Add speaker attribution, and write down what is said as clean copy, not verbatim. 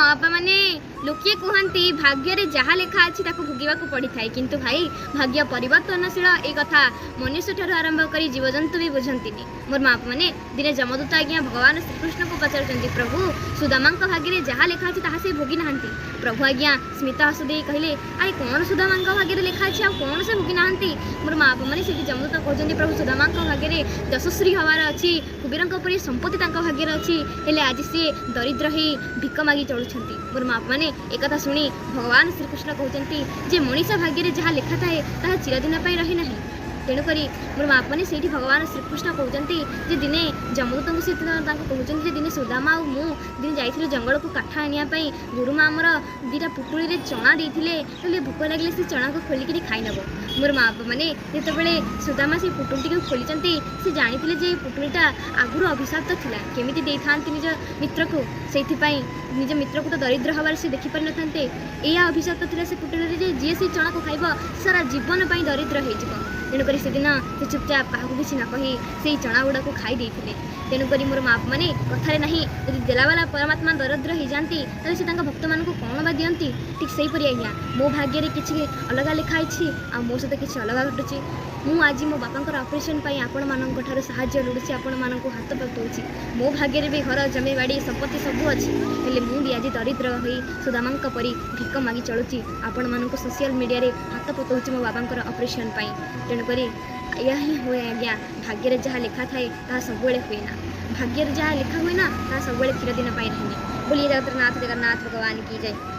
Speaker 1: बापा माने लोके कहती भाग्य रे जहाँ लेखा अच्छी ताको भोगिबाकू पड़ी थाए किंतु भाई भाग्य परिवर्तनशील ए कथा मनुष्य ठार आरंभ कर जीवजंतु भी बुझंती मोर माँ मैंने दिने जमदूत आज्ञा भगवान श्रीकृष्ण को पचार प्रभु सुदामा भाग्य रे जहाँ लेखा अच्छी ताहा से भोगी नहांती प्रभु आज्ञा स्मित हस दे कहले अरे कौन सुदामा भाग्य रे लेखा अच्छी आ कौन से भोगी नहांती मोर माँ मैंने से जमदूत कहते प्रभु सुदामा भाग्य रे यशस्वी हवार अच्छी कुबेर परी संपत्ति भाग्य अच्छी हेले आज सी दरिद्र ही भिक मागी चलुंट मोर माँ मैंने एक शुणी भगवान श्रीकृष्ण कहते जे मनीष भाग्य जहाँ लेखा थाए ताहा चिरदिन रही ना तेणुक मोर माँ मैंने से भगवान श्रीकृष्ण कहते दिने जमदूत से कहते दिने सुदामा और मु दिन जाइए जंगल को काठ आने गुरुमा आमर दीटा पुटुड़ी चना देते भोक लगे से चना को खोलिकी खाईनब मोर माँ मैंने जिते सुदामा से पुटुड़ी को खोली से जानी जे पुटुड़ीटा आगुरी अभिशाप्त था केमी दे था निज मित्र को से निज मित्र को तो दरिद्र हबार से देखिपार न था यह अभिशाप्त था से पुटुड़ी जी से चना को खाइब सारा जीवन पर दरिद्र हो तेणुक से दिन से चुपचाप क्या किसी न कही से चना गुड़ा को खाई देते तेणुक मोर माँ मैंने कथार ना यदि देलावाला परमात्मा दरिद्र हो जाती से भक्त मान कौन बा दिखती ठीक से आज्ञा मो भाग्य में किसी अलग लिखाई आ मो सहित किसी अलग घटुची मु आज मो बापांकर ऑपरेशन पाई आपण मानक ठार साहाय्य लुड़ुची आपण मानक हाथ पकाउची मो भाग्य में भी घर जमी बाड़ी संपत्ति सबू अच्छी हेले मु भी आज दरिद्र हो सुदामा परी भिक मागी चलुची आपण मानक सोशल मीडिया रे हाथ पकाउची मो बापांकर ऑपरेशन पाई तेणुक यह ही हुए आज्ञा भाग्य में जहाँ लिखा थाए ताहा सब हुए ना भाग्य में जहाँ लिखा हुए ना ताहा सब चिरदिन पाई रही बोलिए जगन्नाथ भगवान की जय।